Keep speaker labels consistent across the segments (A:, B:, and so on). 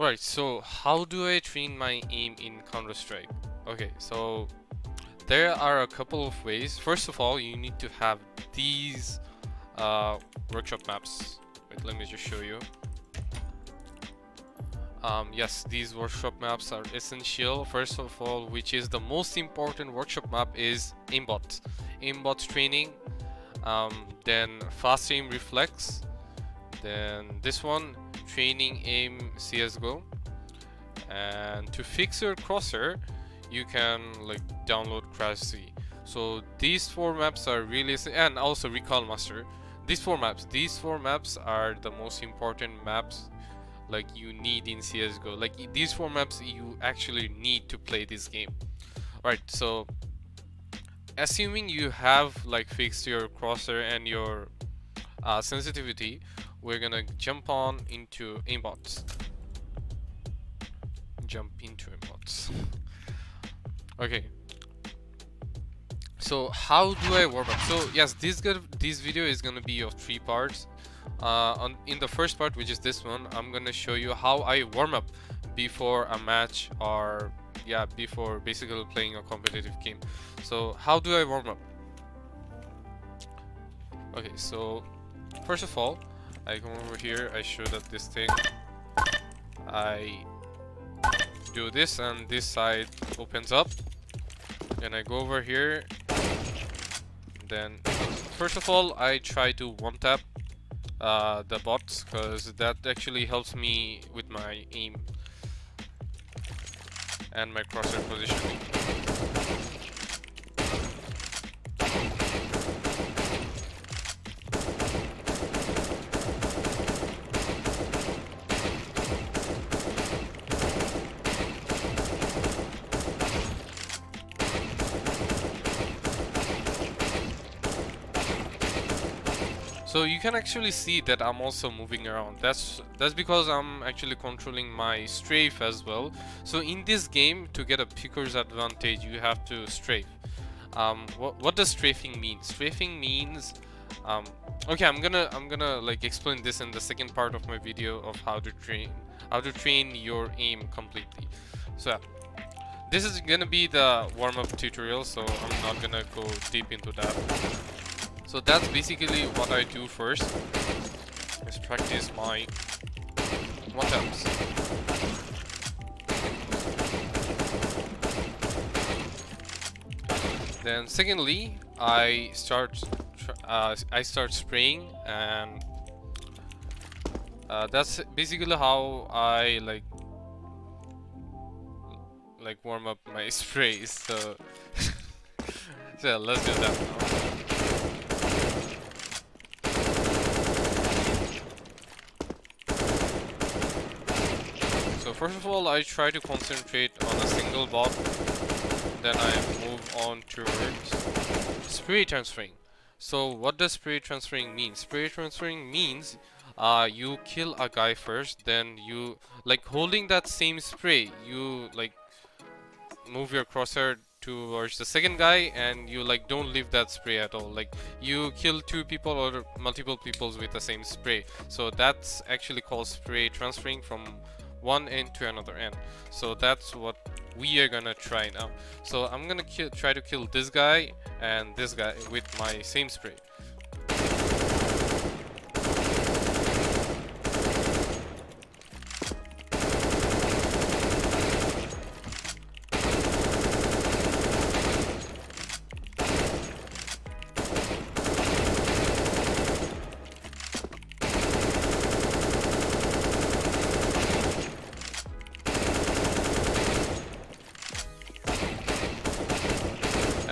A: Alright, so how do I train my aim in Counter-Strike? Okay, so there are a couple of ways. First of all, you need to have these workshop maps. Wait, let me just show you. Yes, these workshop maps are essential. First of all, which is the most important workshop map, is aimbot. Aimbot training, then fast aim reflex, then this one, training aim CSGO. And to fix your crosshair, you can like download CrashZ. So these four maps are really, and also Recall Master. These four maps are the most important maps like you need in CSGO. Like these four maps you actually need to play this game. Alright, so assuming you have like fixed your crosshair and your sensitivity, we're gonna jump into aimbots. Okay, so how do I warm up? So yes, this video is gonna be of 3 parts. In the first part, which is this one, I'm gonna show you how I warm up before a match, or yeah, before basically playing a competitive game. So how do I warm up? Okay, so first of all, I come over here, I show that this thing, I do this and this side opens up, and I go over here. Then first of all, I try to one tap the bots, because that actually helps me with my aim and my crosshair positioning. So you can actually see that I'm also moving around. That's because I'm actually controlling my strafe as well. So in this game, to get a picker's advantage, you have to strafe. What does strafing mean? Strafing means okay, I'm gonna like explain this in the second part of my video of how to train your aim completely. So this is gonna be the warm-up tutorial, so I'm not gonna go deep into that. So that's basically what I do first, is practice my one taps. Then secondly, I start spraying, and that's basically how I like warm up my sprays. So so let's do that now. So first of all, I try to concentrate on a single bot, then I move on towards spray transferring. So what does spray transferring mean? Spray transferring means you kill a guy first, then you, like holding that same spray, you like move your crosshair towards the second guy, and you like don't leave that spray at all. Like you kill 2 people or multiple peoples with the same spray. So that's actually called spray transferring from one end to another end. So that's what we are gonna try now. So I'm gonna try to kill this guy and this guy with my same spray.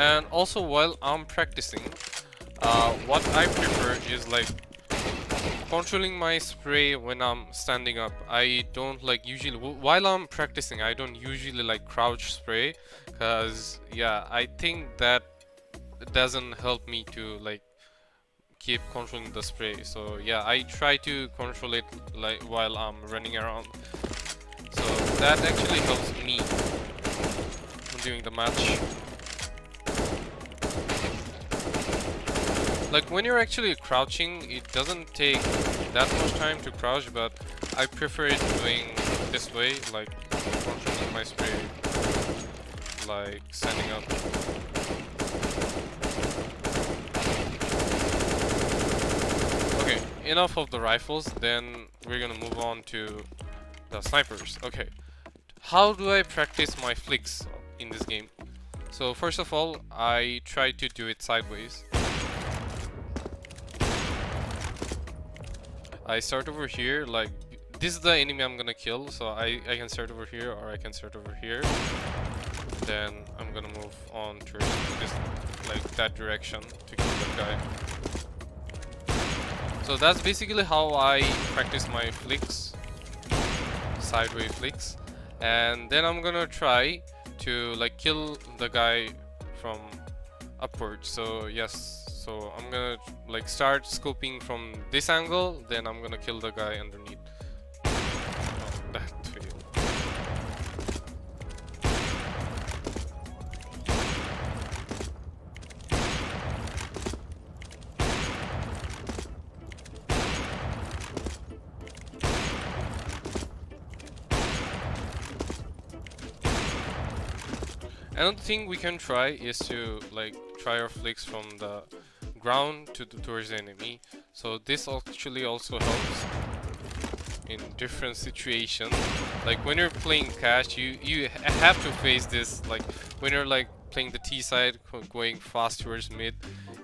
A: And also, while I'm practicing, what I prefer is like controlling my spray when I'm standing up. I don't like usually, while I'm practicing, I don't usually like crouch spray, because yeah, I think that doesn't help me to like keep controlling the spray. So yeah, I try to control it like while I'm running around. So that actually helps me during the match. Like when you're actually crouching, it doesn't take that much time to crouch, but I prefer it doing this way, like controlling my spray, like standing up. Okay, enough of the rifles, then we're gonna move on to the snipers. Okay, how do I practice my flicks in this game? So first of all, I try to do it sideways. I start over here, like this is the enemy I'm gonna kill, so I can start over here or I can start over here. Then I'm gonna move on to this, like that direction to kill that guy. So that's basically how I practice my flicks, sideways flicks. And then I'm gonna try to like kill the guy from upwards. So yes, so I'm gonna like start scoping from this angle, then I'm gonna kill the guy underneath. Oh, that failed. Another thing we can try is to like try our flicks from the ground towards the enemy. So this actually also helps in different situations. Like when you're playing cash, you have to face this. Like when you're like playing the T side, going fast towards mid,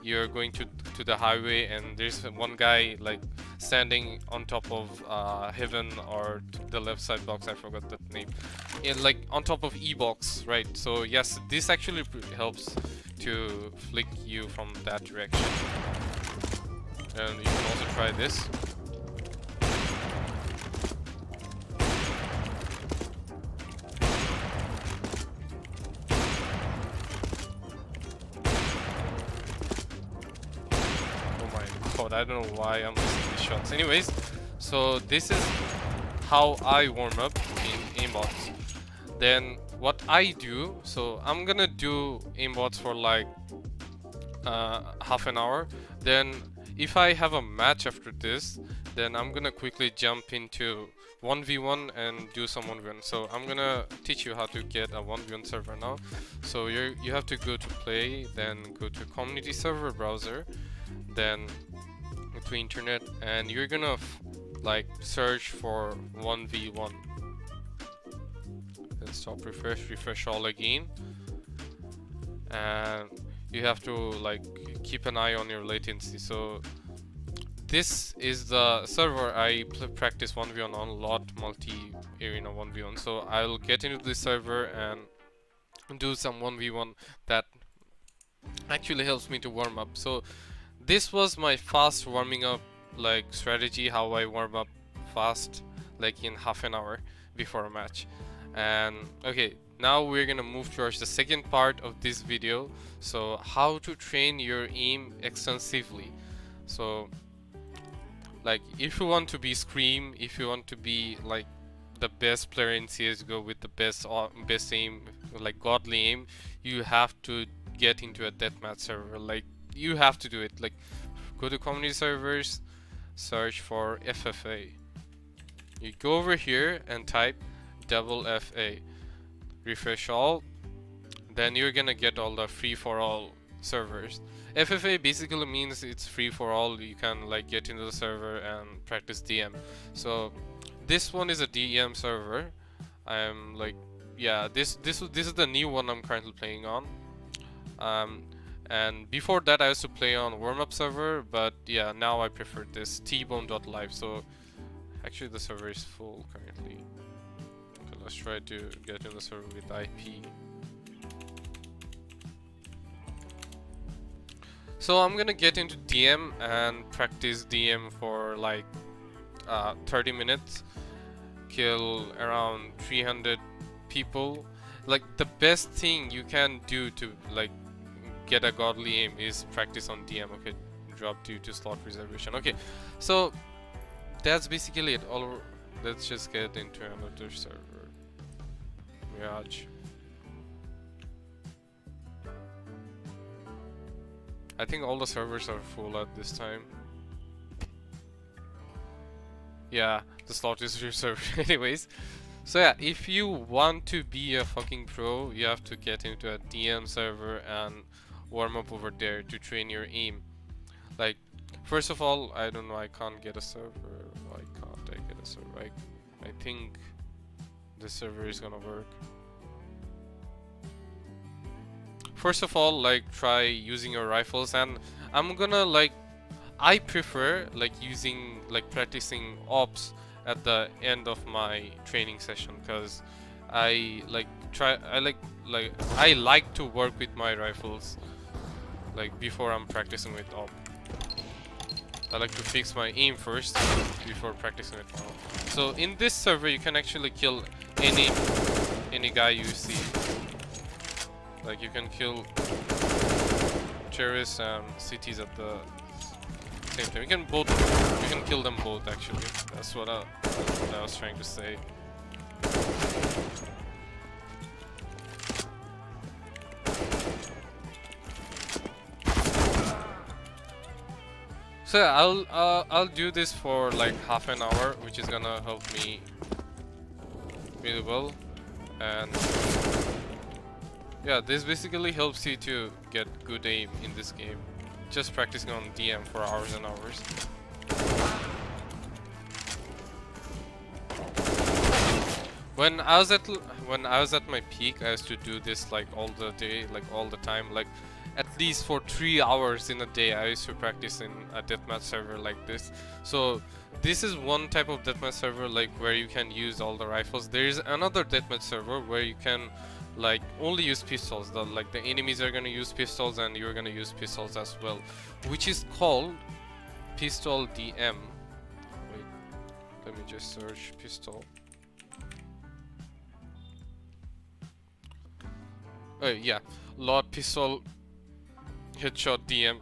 A: you're going to the highway, and there's one guy like standing on top of heaven or the left side box. I forgot that name. Yeah, like on top of E box, right? So yes, this actually helps to flick you from that direction. And you can also try this. Oh my god, I don't know why I'm missing these shots. Anyways, so this is how I warm up in aimbots. Then what I do, so I'm gonna do aimbots for like half an hour. Then if I have a match after this, then I'm gonna quickly jump into 1v1 and do some 1v1. So I'm gonna teach you how to get a 1v1 server now. So you have to go to play, then go to community server browser, then to internet, and you're gonna like search for 1v1. Then stop, refresh all again, and you have to like keep an eye on your latency. So this is the server I practice 1v1 on a lot, multi-arena 1v1. So I'll get into this server and do some 1v1 that actually helps me to warm up. So this was my fast warming up like strategy, how I warm up fast like in half an hour before a match. And okay, now we're gonna move towards the second part of this video. So how to train your aim extensively. So like if you want to be Scream, if you want to be like the best player in CSGO with the best aim, like godly aim, you have to get into a deathmatch server. Like you have to do it. Like go to community servers, search for FFA. You go over here and type FFA, refresh all, then you're gonna get all the free for all servers. FFA basically means it's free for all. You can like get into the server and practice DM. So this one is a DM server. I'm like, yeah, this is the new one I'm currently playing on. And before that I used to play on Warmup server, but yeah, now I prefer this tbone.live. So actually the server is full currently. Okay, let's try to get in the server with IP. So I'm gonna get into DM and practice DM for like 30 minutes, kill around 300 people. Like the best thing you can do to like get a godly aim is practice on DM. Okay, drop due to slot reservation. Okay, so that's basically it. Let's just get into another server. Mirage. I think all the servers are full at this time. Yeah, the slot is reserved anyways. So yeah, if you want to be a fucking pro, you have to get into a DM server and warm up over there to train your aim. Like, first of all, I don't know, I can't get a server. Why can't I get a server? I think this server is gonna work. First of all, like, try using your rifles, and I'm gonna like, I prefer like using like practicing ops at the end of my training session, because I like I like to work with my rifles like before I'm practicing with op. I like to fix my aim first before practicing with op. So in this server you can actually kill any guy you see. Like you can kill terrorists and cities at the same time. You can kill them both actually. That's what I was trying to say. So yeah, I'll do this for like half an hour, which is gonna help me really well. And yeah, this basically helps you to get good aim in this game. Just practicing on DM for hours and hours. When I was at my peak, I used to do this like all the day, like all the time, like at least for 3 hours in a day. I used to practice in a deathmatch server like this. So this is one type of deathmatch server like where you can use all the rifles. There is another deathmatch server where you can like only use pistols. The enemies are gonna use pistols and you're gonna use pistols as well, which is called pistol DM. Wait, let me just search pistol. Oh yeah, Lord Pistol Headshot DM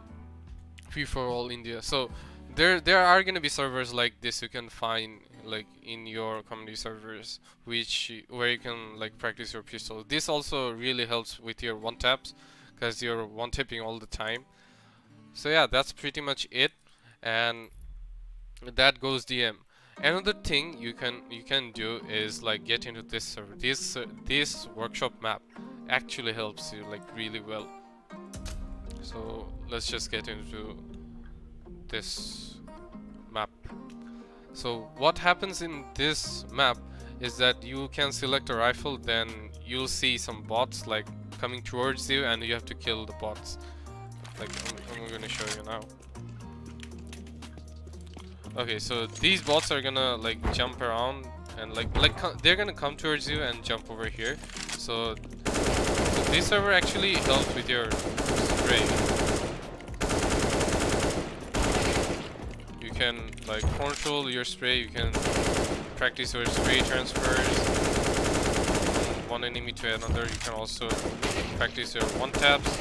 A: free for all India. So there are gonna be servers like this you can find like in your community servers, where you can like practice your pistol. This also really helps with your one taps, because you're one tapping all the time. So yeah, that's pretty much it, and that goes DM. Another thing you can do is like get into this server. This workshop map actually helps you like really well. So let's just get into this map. So what happens in this map is that you can select a rifle, then you'll see some bots like coming towards you and you have to kill the bots. Like I'm gonna show you now. Okay, so these bots are gonna like jump around and they're gonna come towards you and jump over here. So this server actually helps with your spray. You can like control your spray, you can practice your spray transfers from one enemy to another. You can also practice your one taps.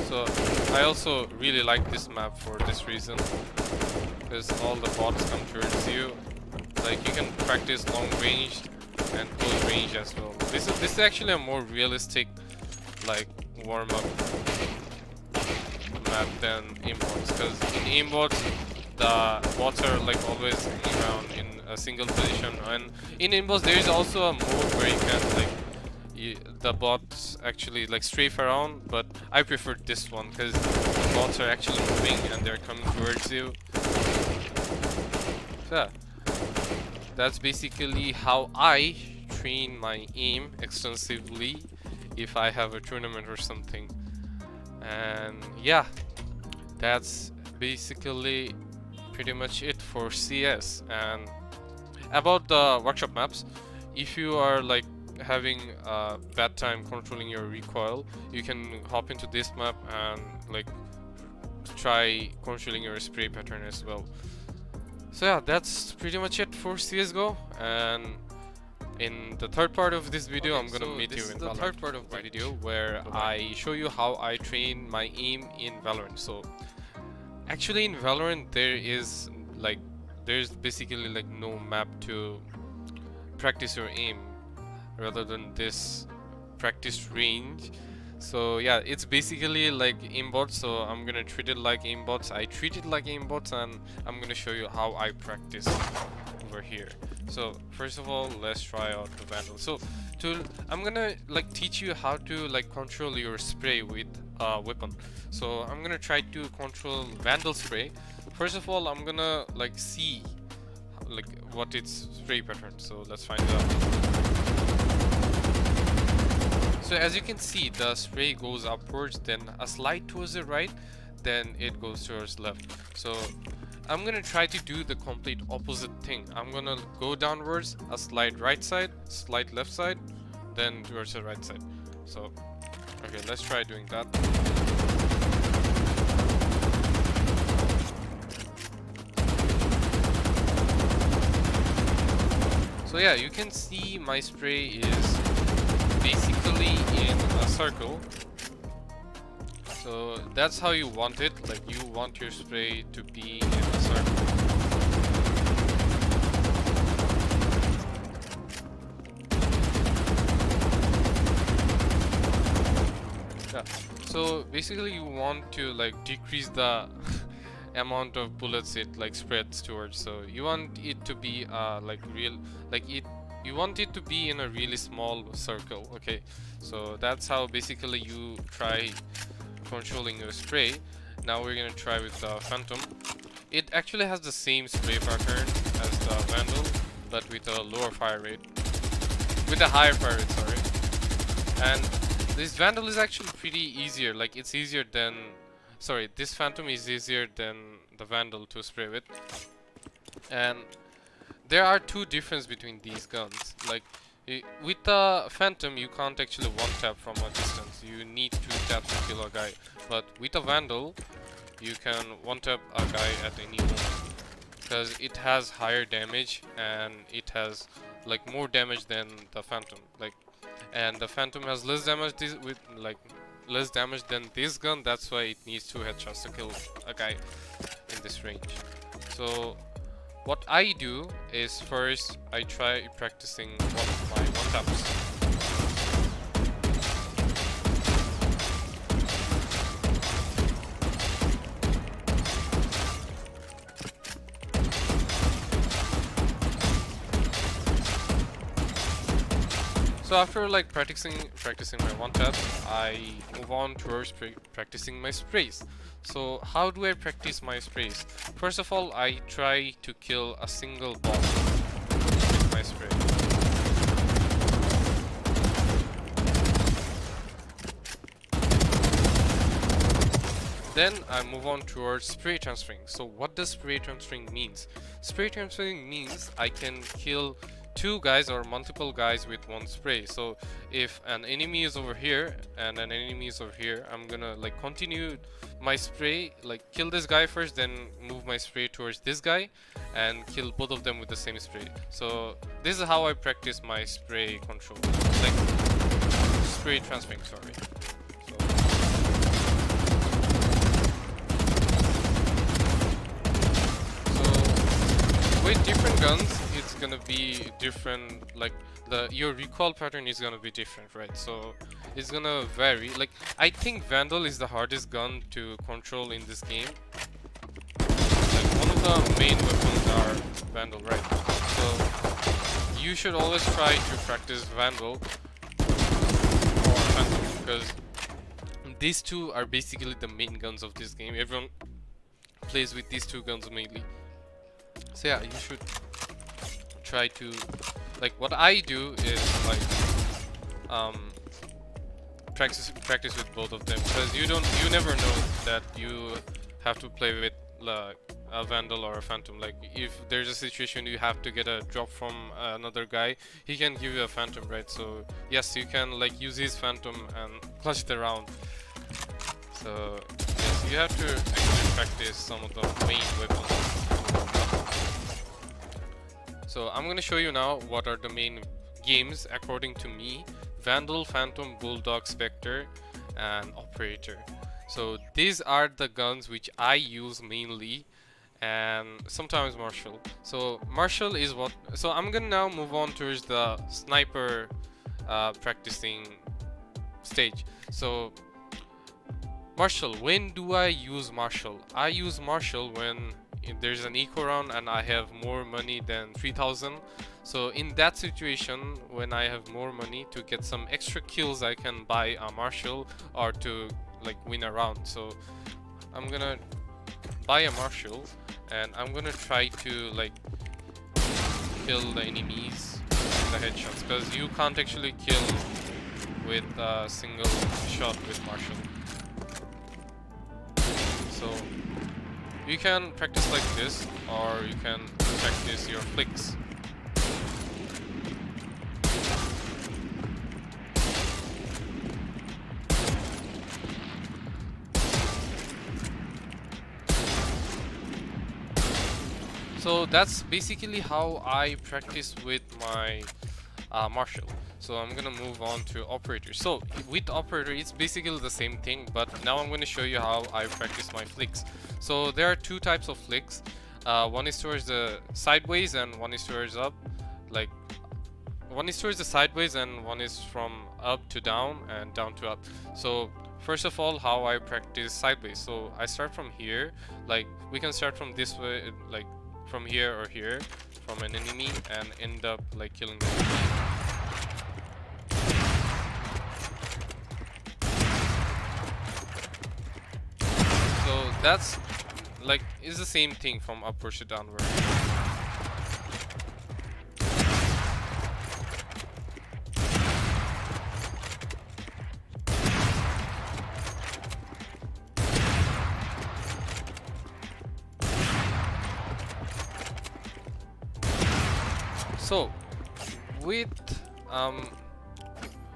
A: So I also really like this map for this reason, because all the bots come towards you. Like you can practice long range and close range as well. This is actually a more realistic like warm up map than aimbots, because in aimbots the bots are like always hanging around in a single position, and in aimbots there is also a mode where you can like the bots actually like strafe around, but I prefer this one because the bots are actually moving and they're coming towards you. So yeah, that's basically how I train my aim extensively if I have a tournament or something. And yeah, that's basically pretty much it for CS. And about the workshop maps, if you are like having a bad time controlling your recoil, you can hop into this map and like try controlling your spray pattern as well. So yeah, that's pretty much it for CSGO, and in the third part of this video, I'm gonna meet you in the third part of the video where I show you how I train my aim in Valorant. So actually in Valorant there's basically like no map to practice your aim rather than this practice range. So yeah, it's basically like aimbot, so I'm gonna treat it like aimbots. I treat it like aimbots, and I'm gonna show you how I practice over here. So first of all, let's try out the Vandal. So I'm gonna like teach you how to like control your spray with weapon. So I'm gonna try to control Vandal spray. First of all, I'm gonna like see like what its spray pattern. So let's find out. So as you can see, the spray goes upwards, then a slide towards the right, then it goes towards left. So I'm gonna try to do the complete opposite thing. I'm gonna go downwards, a slide right side, slide left side, then towards the right side. So okay, let's try doing that. So yeah, you can see my spray is basically in a circle. So that's how you want it, like you want your spray to be in a circle. Yeah. So basically you want to like decrease the amount of bullets it like spreads towards. So you want it to be like real, like you want it to be in a really small circle. Okay, so that's how basically you try controlling your spray. Now we're gonna try with the Phantom. It actually has the same spray pattern as the Vandal, but with a lower fire rate, with a higher fire rate, sorry. And this Vandal is actually pretty easier, like it's easier than, sorry, this Phantom is easier than the Vandal to spray with. And there are two differences between these guns. Like with the Phantom, you can't actually one tap from a distance. You need two taps to kill a guy. But with a Vandal, you can one tap a guy at any moment because it has higher damage and it has like more damage than the Phantom. Like, and the Phantom has less damage with like less damage than this gun. That's why it needs two headshots to kill a guy in this range. So what I do is first I try practicing my one taps. So after like practicing my one tap, I move on towards practicing my sprays. So how do I practice my sprays? First of all, I try to kill a single boss with my spray. Then I move on towards spray transferring. So what does spray transferring means? Spray transferring means I can kill two guys or multiple guys with one spray. So if an enemy is over here and an enemy is over here, I'm gonna like continue my spray, like kill this guy first, then move my spray towards this guy and kill both of them with the same spray. So this is how I practice my spray control, like spray transferring, sorry. With different guns, it's gonna be different, like your recoil pattern is gonna be different, right? So it's gonna vary. Like I think Vandal is the hardest gun to control in this game. Like one of the main weapons are Vandal, right? So you should always try to practice Vandal or Phantom because these two are basically the main guns of this game. Everyone plays with these two guns mainly. So yeah, you should try to, like what I do is like practice with both of them, because you never know that you have to play with like a Vandal or a Phantom. Like if there's a situation you have to get a drop from another guy, he can give you a Phantom, right? So yes, you can like use his Phantom and clutch it around. So yes, you have to actually practice some of the main weapons. So I'm gonna show you now what are the main games according to me: Vandal, Phantom, Bulldog, Spectre, and Operator. So these are the guns which I use mainly, and sometimes Marshall. So Marshall is what. So I'm gonna now move on towards the sniper practicing stage. So Marshall, when do I use Marshall? I use Marshall when there's an eco round and I have more money than 3000. So in that situation, when I have more money to get some extra kills, I can buy a Marshall or to like win a round. So I'm gonna buy a Marshall and I'm gonna try to like kill the enemies with the headshots, because you can't actually kill with a single shot with Marshall. So you can practice like this, or you can practice your flicks. So that's basically how I practice with my Marshall. So I'm gonna move on to operator. So with operator, it's basically the same thing, but now I'm gonna show you how I practice my flicks. So there are two types of flicks. One is towards the sideways and one is towards up. Like one is towards the sideways and one is from up to down and down to up. So first of all, how I practice sideways. So I start from here. Like we can start from this way, like from here or here, from an enemy, and end up like killing the enemy. So that's like is the same thing from upwards to downward. So with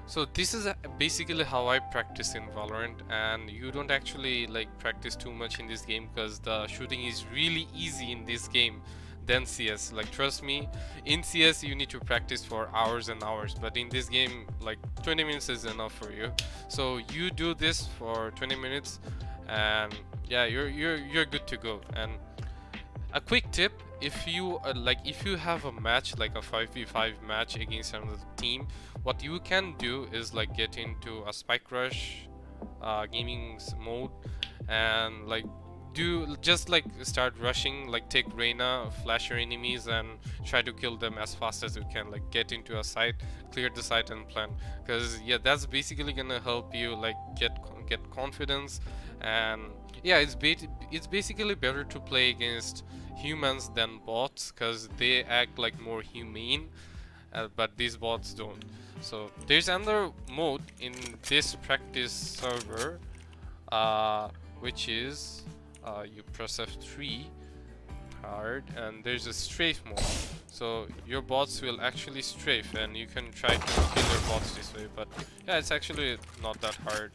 A: so this is basically how I practice in Valorant, and you don't actually like practice too much in this game because the shooting is really easy in this game than CS. Like trust me, in CS you need to practice for hours and hours, but in this game like 20 minutes is enough for you. So you do this for 20 minutes and yeah, you're good to go. And a quick tip, if you if you have a match like a 5v5 match against another team, what you can do is like get into a spike rush gaming mode and like just like start rushing, like take Reyna, flash your enemies and try to kill them as fast as you can. Like get into a site, clear the site and plan, because yeah, that's basically gonna help you like get confidence. And yeah, it's basically better to play against humans than bots because they act like more humane, but these bots don't. So there's another mode in this practice server, which is you press F3 hard and there's a strafe mode. So your bots will actually strafe and you can try to kill your bots this way, but yeah, it's actually not that hard.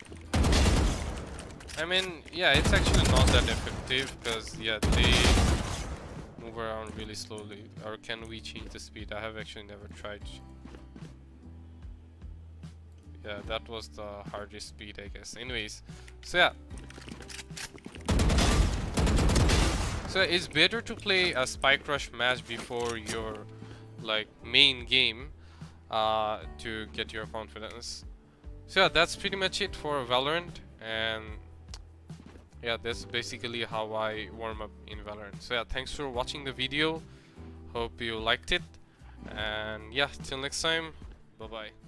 A: I mean, yeah, it's actually not that effective because yeah, they move around really slowly. Or can we change the speed? I have actually never tried. Yeah, that was the hardest speed, I guess. Anyways, so yeah. So it's better to play a spike rush match before your like main game to get your confidence. So yeah, that's pretty much it for Valorant, and yeah, that's basically how I warm up in Valorant. So yeah, thanks for watching the video. Hope you liked it, and yeah, till next time, bye bye.